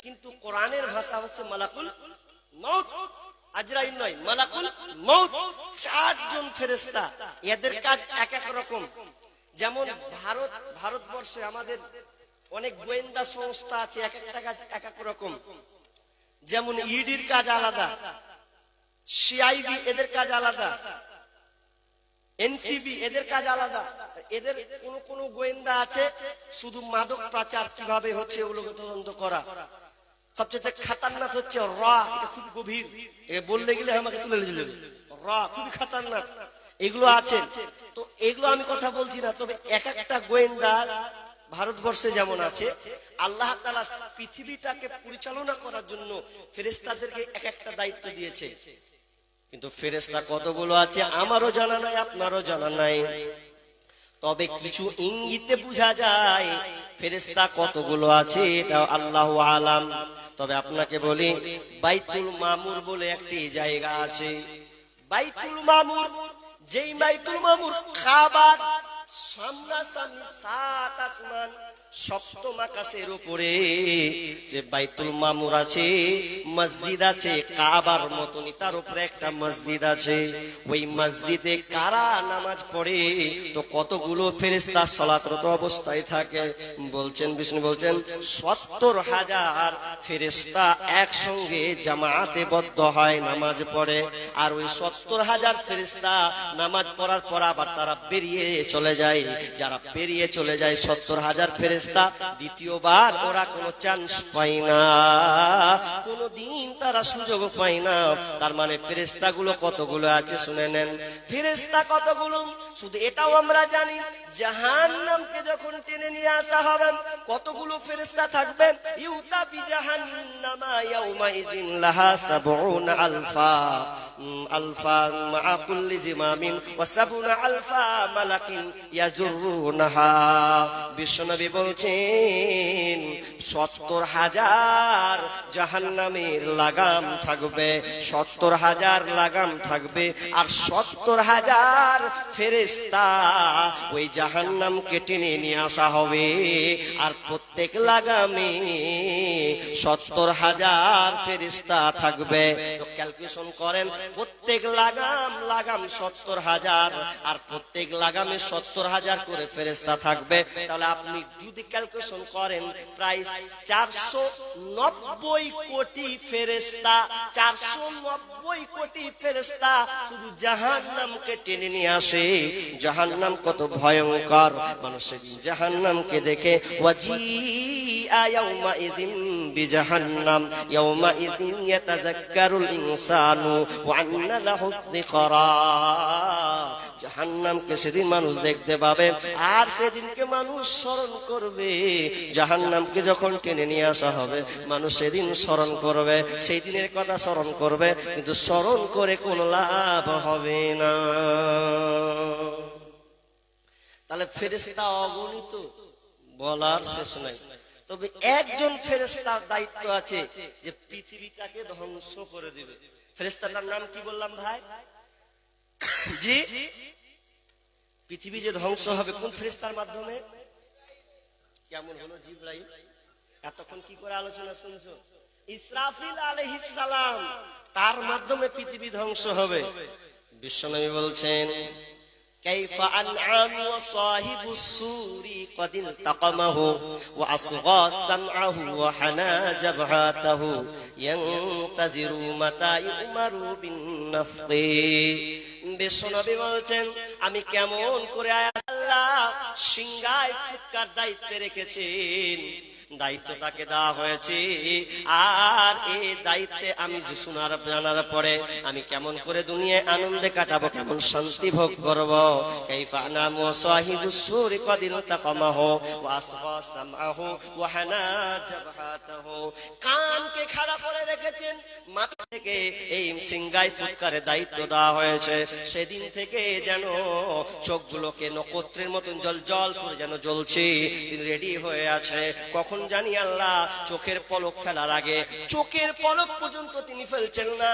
কিন্তু কোরআনের ভাষা হচ্ছে মালাকুল মউত। আজরাইল নয়, মালাকুল মউত। 4 জন ফেরেশতা, এদের কাজ এক এক রকম। যেমন ভারতবর্ষে আমাদের অনেক গোয়েন্দা সংস্থা আছে, এক একটা কাজ এক এক রকম। যেমন ইডির কাজ আলাদা, সিআইবি এদের কাজ আলাদা, এনসিবি এদের কাজ আলাদা। এদের কোন গোয়েন্দা আছে শুধু মাদক পাচার কিভাবে হচ্ছে ওগুলোকে তদন্ত করা। সবচেয়ে খাতারনাক হচ্ছে র, এটা খুব গভীর, বললে গেলে আমাকে তুলে নিয়ে র, খুবই খাতারনাক। এগুলো আছে, তো এগুলো আমি কথা বলছি না। তবে এক একটা গোয়েন্দা ভারতবর্ষে যেমন আছে, আল্লাহ তাআলা পৃথিবীটাকে পরিচালনা করার জন্য ফেরেশতাদেরকে এক একটা দায়িত্ব দিয়েছে। কিন্তু ফেরেশতা কতগুলো আছে আমারও জানা নাই, আপনারও জানা নাই। তবে কিছু ইঙ্গিতে বোঝা যায় ফেরেশতা কতগুলো আছে, এটা আল্লাহু আলাম। তবে আপনাকে বলি, বাইতুল মামুর বলে একটি জায়গা আছে। বাইতুল মামুর, যেই বাইতুল মামুর কাবার সামনাসামনি 7 আসমান, সপ্তম আকাশের উপরে যে বাইতুল মামুর আছে, মসজিদ আছে কাবার মতনই, তার উপরে একটা মসজিদ আছে। ওই মসজিদে কারা নামাজ পড়ে, তো কতগুলো ফেরেশতা সালাতরত অবস্থায় থাকে। বলছেন বিষ্ণু বলছেন 70,000 ফেরেশতা একসঙ্গে জামাতে বদ্ধ হয়, নামাজ পড়ে। আর ওই 70,000 ফেরেশতা নামাজ পড়ার পর আবার তারা বেরিয়ে চলে যায়। যারা বেরিয়ে চলে যায় 70,000 ফেরেশতা, দ্বিতীয়বার ওরা কোনো চান্স পায় না, কোনদিন তারা সুযোগ পায় না। তার মানে ফেরেশতা গুলো কতগুলো আছে শুনে নেন। ফেরেশতা কতগুলো শুধু এটাও আমরা জানি, জাহান্নামকে যখন টেনে নিয়ে আসা হবে কতগুলো ফেরেশতা থাকবে। ইউতা বিজাহান্নামা ইয়াউমাইযিন লাহা 70 আলফা মা কুল্লি জিমামিন ওয়া 70 আলফা মালাকিন ইয়াজুরুনাহা। বিশ্বনবী বলছেন 70,000 জাহান্নামের লাগাম থাকবে, 70,000 লাগাম থাকবে। আর 70,000 ফেরেশতা ওই জাহান্নামকে টেনে নিয়ে আসা হবে। আর প্রত্যেক লাগামে 70,000 ফেরেশতা থাকবে। তো ক্যালকুলেশন করেন, প্রত্যেক লাগাম 70,000, আর প্রত্যেক লাগামে 70,000 করে ফেরেশতা থাকবে। তাহলে আপনি যদি ক্যালকুলেশন করেন, প্রায় 490 কোটি ফেরেশতা, 490 কোটি ফেরেশতা শুধু জাহান্নামকে টেনে নিয়ে আসে। জাহান্নাম কত ভয়ঙ্কর, মানুষ সেদিন জাহান্নামকে দেখে ওয়াজিআ ইয়াউমাইযিন বিজাহান্নাম ইয়াউমাইযিন ইয়াতাযাক্কারুল ইনসানু ওয়া আন্না লাহু যিকরা। জাহান্নামকে সেদিন মানুষ দেখতে পাবে, আর সেদিনকে মানুষ স্মরণ করবে। জাহান্নামকে যখন টেনে নিয়ে আসা হবে, মানুষ সেদিন স্মরণ করবে, সেই দিনের কথা স্মরণ করবে, কিন্তু স্মরণ করে কোনো লাভ হবে না। তাহলে ফেরেশতা অগণিত, বলার শেষ নাই। তবে একজন ফেরেশতার দায়িত্ব আছে যে পৃথিবীটাকে ধ্বংস করে দিবে। ফেরেশতাটার নাম কি বললাম ভাই? জি, পৃথিবী যে ধ্বংস হবে কোন ফেরেশতার মাধ্যমে? কেমন হলো জিবরাইল? এতক্ষণ কি করে আলোচনা শুনছো? ইসরাফিল আলাইহিস সালাম, তার মাধ্যমে পৃথিবী ধ্বংস হবে। বিশ্বনবী বলছেন কাইফা আনআম ওয়া সাহিবুস সুরি قد التقمه واصغى سمعه وحنى جبهته ينتظر متى يؤمر بالنفخ। বিশ্বনবী বলছেন আমি কেমন করে আল্লাহ সিংহায় ফুৎকার দায়িত্বে রেখেছেন, দায়িত্ব তাকে দেওয়া হয়েছে। আর এই দায়িত্বে আমি শোনার জানার পরে আমি কেমন করে দুনিয়ায় আনন্দে কাটাবো, কেমন শান্তি ভোগ করবো। কাইফা নামু সাহিবুস সুরি قد التقمه واصغى سمعه وحنى جبهته। কানকে খাড়া করে রেখেছেন, মাথাকে থেকে এই সিংগাই ফুৎকারের দায়িত্ব দেওয়া হয়েছে, সেদিন থেকে যেন চোখগুলোকে নক্ষত্রের মতন জল জল করে যেন জ্বলছে, তিনি রেডি হয়ে আছে। কখন জানি আল্লাহ চোখের পলক ফেলার আগে, চোখের পলক পর্যন্ত তিনি ফেলছেন না,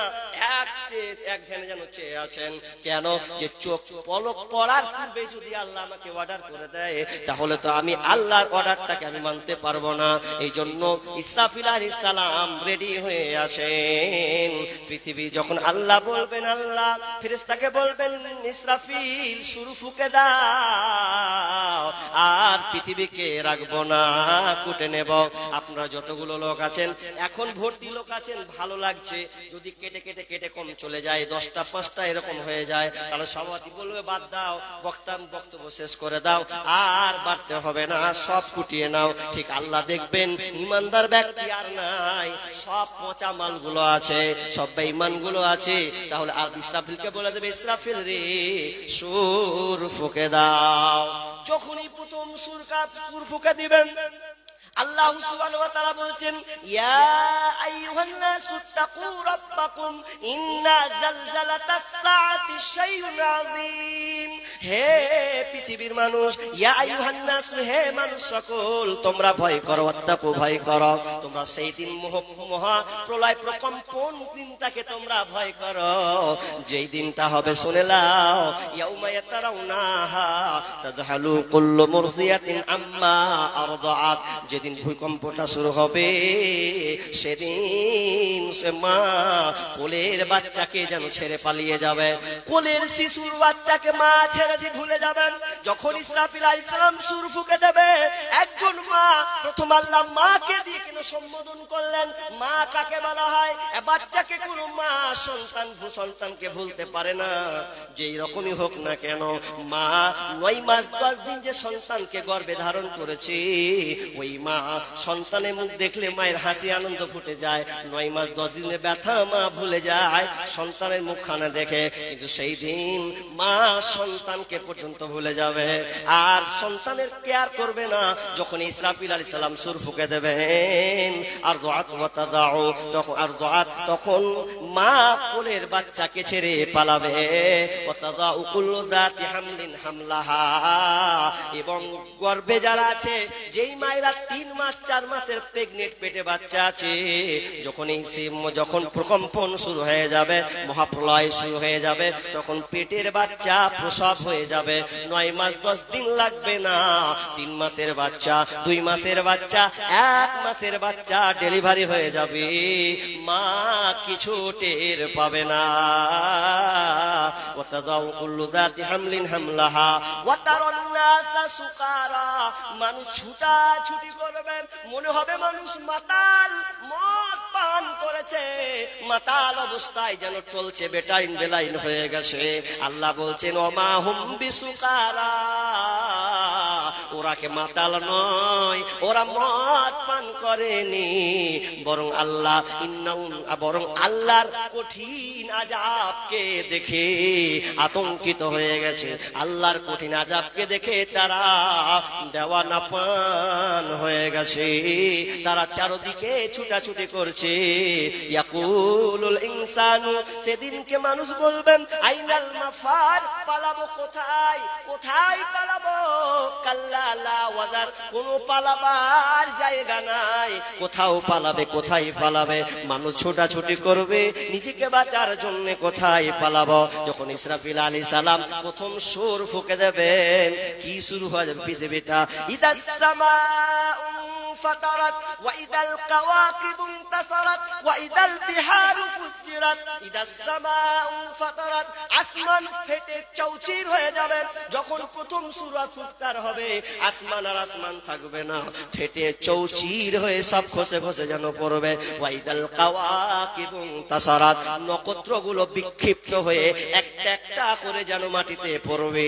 এক ধ্যানে যেন চেয়ে আছেন। কেন? যে চোখ পলক পড়ার পূর্বে যদি আল্লাহ আমাকে অর্ডার করে দেয়, তাহলে তো আমি আল্লাহর অর্ডারটাকে আমি মানতে পারবো না। এই জন্য ইসরাফিল আলাইহিস সালাম রেডি হয়ে আছেন। পৃথিবী যখন আল্লাহ বলবেন, আল্লাহ ফেরেশতাকে বলবেন ইসরাফিল সুর ফুঁকে দাও, আর পৃথিবীকে রাখবো না, কুটে নেব। আপনারা যতগুলো লোক আছেন, এখন ভর্তি লোক আছেন, ভালো লাগছে, যদি কেটে কেটে কেটে কম চলে যায়, 10টা 5টা এরকম হয়ে যায়, তাহলে সভাপতি বলবে বাদ দাও, বক্তব্য শেষ করে দাও, আর বাড়তে হবে না, সব কুটিয়ে নাও। ঠিক আল্লাহ দেখবেন ইমানদার ব্যক্তি আর নাই, সব পচা মালগুলো আছে, সব বেঈমানগুলো আছে। তাহলে আর ইসরাফিলকে বলে দেবে, ইসরাফিল রে সুর ফুঁকে দাও। যখনই প্রথম সুর ফুঁকে দিবেন, আল্লাহ সুবহানাহু ওয়া তাআলা বলছেন, ইয়া আইয়ুহান নাসু তাকু রাব্বাকুম ইন্না জালজালাতাস সাআতি শাইউন আযীম। হে পৃথিবীর মানুষ, ইয়া আইয়ুহান নাসু, হে মানুষ সকল, তোমরা ভয় করো, ওয়াত্তাকু, ভয় করো, তোমরা সেই দিন মহা প্রলয় প্রকম্পন দিনটাকে তোমরা ভয় করো, যেই দিনটা হবে শুনে নাও, ইয়াউমা ইয়াতারাউনাহা তাযহালু কুল্লু মুরদিয়াতিন আম্মা আরদাআত। যেদিন ভূকম্পটা শুরু হবে, সেদিন সে মা কোলের বাচ্চাকে যেন ছেড়ে পালিয়ে যাবে, কোলের শিশুর বাচ্চাকে মা ছেড়ে দিয়ে ভুলে যাবেন। যখন ইসরাফিল আলাইহিস সালাম সুর ফুঁকে দেবে, একজন মা, প্রথম আল্লাহ মাকে দিয়ে কেন সম্বোধন করলেন? মা কাকে বলা হয়? বাচ্চাকে কোন মা সন্তানকে ভুলতে পারে না, যেই রকমই হোক না কেন। মা 9 মাস 10 দিন যে সন্তানকে গর্ভে ধারণ করেছে, ওই মা সন্তানের মুখ দেখলে মায়ের হাসি আনন্দ ফুটে যায়, 9 মাস 10 দিনের ব্যথা মা ভুলে যায় সন্তানের মুখখানা দেখে। কিন্তু সেই দিন মা সন্তানকে পর্যন্ত ভুলে যাবে, আর সন্তানের কেয়ার করবে না। যখন ইসরাফিল আলাইহিস সালাম সুর ফুঁকে দেবেন, আর দুআত ওয়া তাদাউ, তখন মা কোলের বাচ্চাকে ছেড়ে পালাবে, ওয়া তাদাউ কুল্লু যাতি হামলিন হামলাহা। এবং গর্ভে যারা আছে, যেই মায়েরা 3 মাস 4 মাসের প্রেগনেন্ট, পেটে বাচ্চা আছে, যখন প্রকম্পন শুরু হয়ে যাবে, মহাপ্রলয় শুরু হয়ে যাবে, তখন পেটের বাচ্চা প্রসব হয়ে যাবে। 9 মাস 10 দিন লাগবে না, 3 মাসের বাচ্চা, 2 মাসের বাচ্চা, 1 মাসের বাচ্চা ডেলিভারি হয়ে যাবে, মা কিছু টের পাবে না। ওয়া তাদাউ কুল্লু যাতি হামলিন হামলাহা ওয়া তারান নাসা সুকারা। মানুষ ছুটাছুটি করবে, মনে হবে মানুষ মাতাল, মদ পান করেছে, মাতাল অবস্থায় যেন টলছে, বেটাইন বেলাইন হয়ে গেছে। আল্লাহ বলছেন, ওমা হুম বিসুকারা, ওরা কে মাতাল নয়, ওরা মদ পান করেনি, বরং আল্লাহর কঠিন আযাবকে দেখে আতঙ্কিত হয়ে গেছে। আল্লাহর কঠিন আযাবকে দেখে তারা দেওয়ানা পান হয়ে গেছে, তারা চারদিকে ছুটাছুটি করছে। ইয়াকুলুল ইনসানু, সেদিনকে মানুষ বলবেন, আইনাল মাফার, পালাবো কোথায়, কোথায় পালাবো? কাল্লা লা ওয়াজার, কোনো পালাবার জায়গা নাই, কোথাও পালাবে, কোথায় পালাবে? মানুষ ছোটাছুটি করবে নিজেকে বাঁচার জন্য, কোথায় পালাবো? যখন ইসরাফিল আলাইহিস সালাম প্রথম সুর ফুঁকে দেবেন, কি শুরু হয় পৃথিবীটা? ইদাস সামাউ ফাতারাত ওয়া ইদাল কাওয়াকিবু ইনতাসারাত ওয়া ইদাল বিহারু ফুজ্জিরাত। ইদাস সামাউ ফাতারাত, আসমান ফেটে চৌচির হয়ে যাবে। যখন প্রথম সূরা ফুৎকার হবে, আসমান আর আসমান থাকবে না, ফেটে চৌচির হয়ে সব খসে খসে যেন পড়বে। ওয়া ইদাল কাওয়াকিবু ইনতাসারাত, নক্ষত্রগুলো বিক্ষিপ্ত হয়ে একটা একটা করে যেন মাটিতে পড়বে।